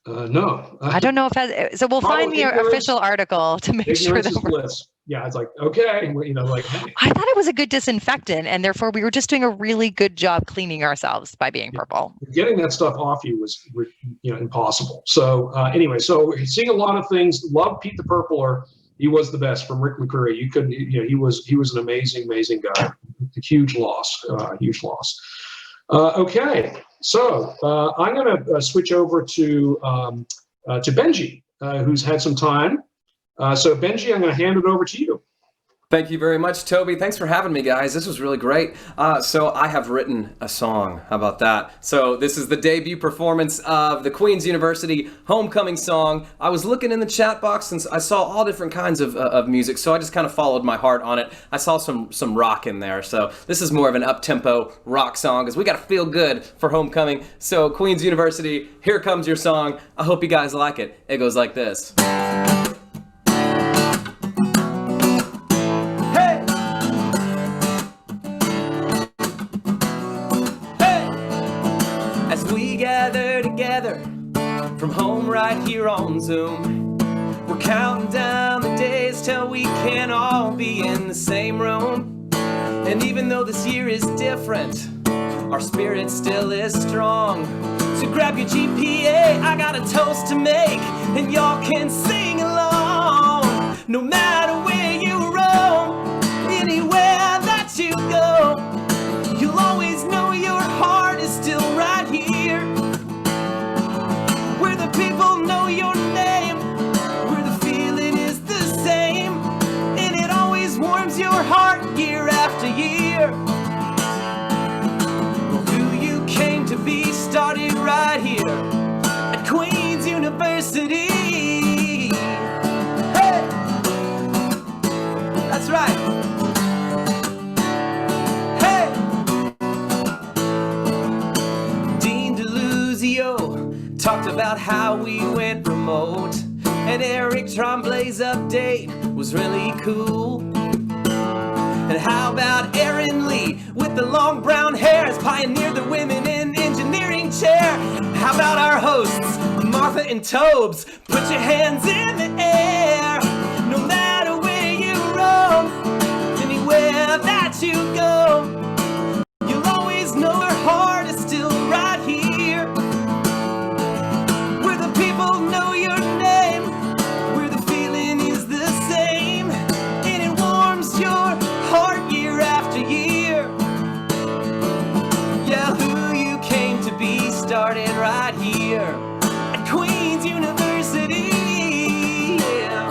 No. I don't know if so we'll find the official article to make sure that bliss. Yeah, it's like, okay, hey. I thought it was a good disinfectant, and therefore we were just doing a really good job cleaning ourselves by being purple. Getting that stuff off you was impossible. So anyway, so seeing a lot of things. Love Pete the Purpler. He was the best from Rick McCreary. You couldn't, he was an amazing guy. A huge loss. Okay, so I'm going to switch over to Benji, who's had some time. So Benji, I'm going to hand it over to you. Thank you very much, Toby. Thanks for having me, guys. This was really great. So I have written a song. How about that? So this is the debut performance of the Queen's University homecoming song. I was looking in the chat box and I saw all different kinds of music, so I just kind of followed my heart on it. I saw some rock in there. So this is more of an up-tempo rock song because we got to feel good for homecoming. So Queen's University, here comes your song. I hope you guys like it. It goes like this. Gather together from home right here on Zoom. We're counting down the days till we can all be in the same room. And even though this year is different, our spirit still is strong. So grab your GPA, I got a toast to make, and y'all can sing along. No matter where you roam, anywhere that you go, you'll always know your heart is still right here. Where the people know your name, where the feeling is the same, and it always warms your heart year after year. Well, who you came to be started right here at Queen's University. Hey! That's right. Talked about how we went remote, and Eric Tremblay's update was really cool. And how about Erin Lee with the long brown hair has pioneered the women in engineering chair? How about our hosts, Martha and Tobes? Put your hands in the air. No matter where you roam, anywhere that you go, you'll always know her heart is still right here. People know your name, where the feeling is the same, and it warms your heart year after year. Yeah, who you came to be started right here at Queen's University. Yeah.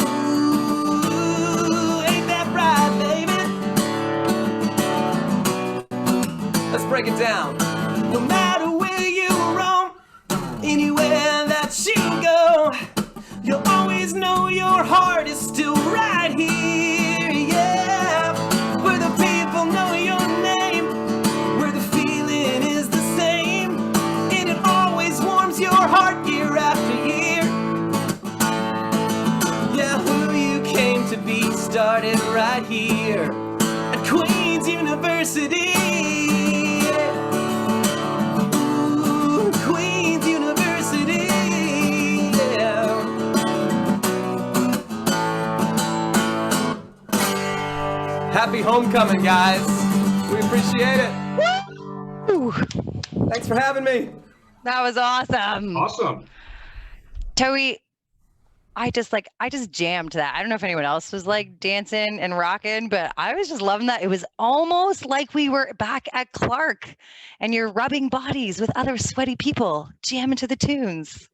Ooh, ain't that right, baby? Let's break it down. No matter where you roam, anywhere that you go, you'll always know your heart is still right here, yeah. Where the people know your name, where the feeling is the same, and it always warms your heart year after year. Yeah, who you came to be started right here at Queen's University. Queen's University, yeah. Happy homecoming, guys. We appreciate it. Woo! Thanks for having me. That was awesome. Awesome. Toby, I just jammed that. I don't know if anyone else was like dancing and rocking, but I was just loving that. It was almost like we were back at Clark and you're rubbing bodies with other sweaty people, jamming to the tunes.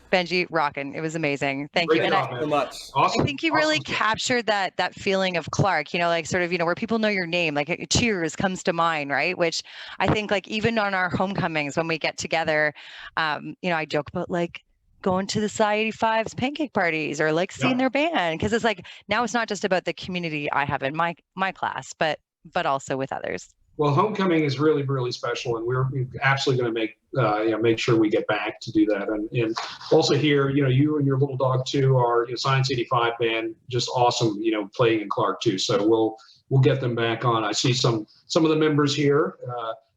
Benji, rocking. It was amazing. Thank you. Great job, And so much. Awesome. I think you really captured that feeling of Clark, like sort of, where people know your name, like Cheers comes to mind, right? Which I think like even on our homecomings when we get together, I joke about like going to the Psi 85's pancake parties or like seeing their band. Cause it's like, now it's not just about the community I have in my class, but also with others. Well, homecoming is really, really special, and we're absolutely going to make sure we get back to do that. And also here, you and your little dog too are Science 85 band, just awesome, playing in Clark too. So we'll get them back on. I see some of the members here,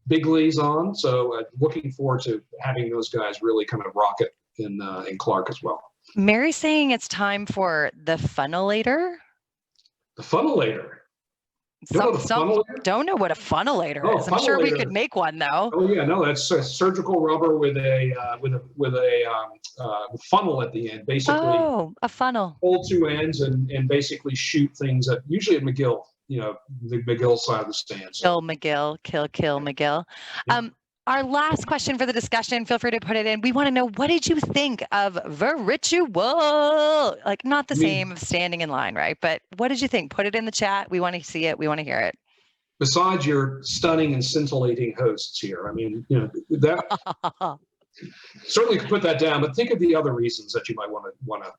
Big Lee's on, so looking forward to having those guys really kind of rock it in Clark as well. Mary's saying it's time for the funnelator. The funnelator. Some don't know what a funnelator is. I'm sure we could make one though. Oh yeah, no, that's surgical rubber with a funnel at the end, basically. Oh, a funnel. Hold two ends and basically shoot things at usually at McGill, the McGill side of the stand. So. Kill McGill, kill McGill. Yeah. Our last question for the discussion, feel free to put it in. We want to know, what did you think of ViRitual? Like, not the same of standing in line, right? But what did you think? Put it in the chat. We want to see it. We want to hear it. Besides your stunning and scintillating hosts here, I mean, that certainly could put that down. But think of the other reasons that you might want to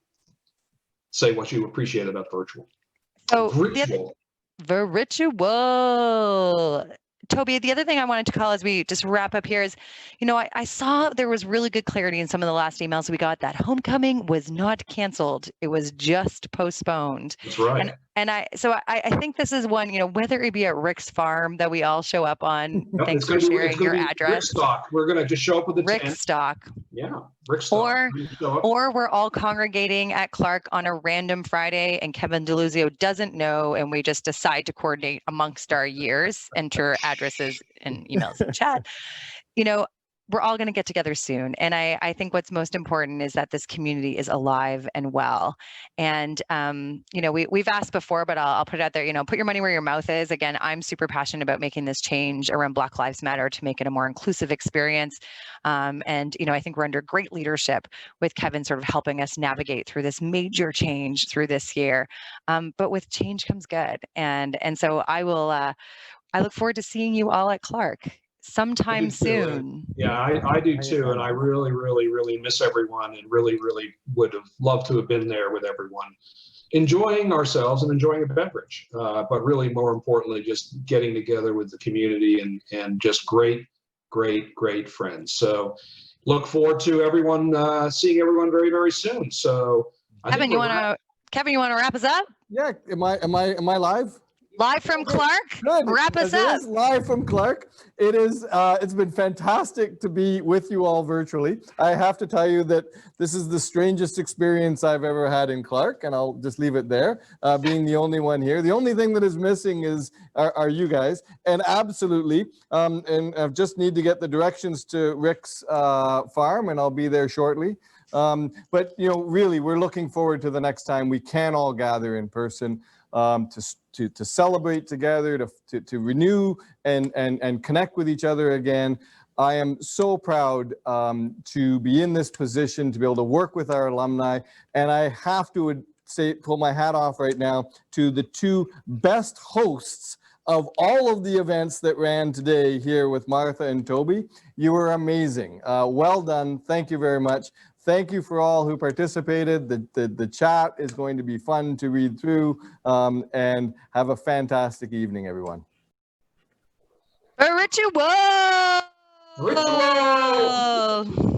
say what you appreciate about ViRitual. So ViRitual. Toby, the other thing I wanted to call as we just wrap up here is, I saw there was really good clarity in some of the last emails we got that homecoming was not canceled. It was just postponed. That's right. And I think this is one, whether it be at Rick's farm that we all show up on. Thanks for sharing your address. Rickstock. We're going to just show up with the Rickstock. Yeah, Rickstock. Or we're all congregating at Clark on a random Friday and Kevin DeLuzio doesn't know and we just decide to coordinate amongst our years, enter addresses and emails in chat. We're all going to get together soon. And I think what's most important is that this community is alive and well. And, we've asked before, but I'll put it out there, put your money where your mouth is. Again, I'm super passionate about making this change around Black Lives Matter to make it a more inclusive experience. And, I think we're under great leadership with Kevin sort of helping us navigate through this major change through this year. But with change comes good. And so I look forward to seeing you all at Clark sometime soon. Yeah, I do too. And I really, really, really miss everyone and really, really would have loved to have been there with everyone, enjoying ourselves and enjoying a beverage. But really, more importantly, just getting together with the community and just great, great, great friends. So look forward to everyone, seeing everyone very, very soon. So Kevin, you want to wrap us up? Yeah. Am I live? Live from Clark. Good. Wrap us up. Live from Clark. It is. It's been fantastic to be with you all virtually. I have to tell you that this is the strangest experience I've ever had in Clark, and I'll just leave it there. Being the only one here, the only thing that is missing are you guys, and absolutely. And I just need to get the directions to Rick's farm, and I'll be there shortly. But really, we're looking forward to the next time we can all gather in person. To celebrate together, to renew and connect with each other again. I am so proud to be in this position, to be able to work with our alumni. And I have to pull my hat off right now to the two best hosts of all of the events that ran today here with Martha and Toby. You were amazing. Well done. Thank you very much. Thank you for all who participated. The chat is going to be fun to read through, and have a fantastic evening, everyone. ViRitual!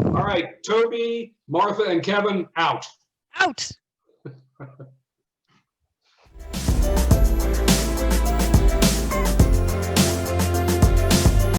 All right, Toby, Martha, and Kevin, out. Out.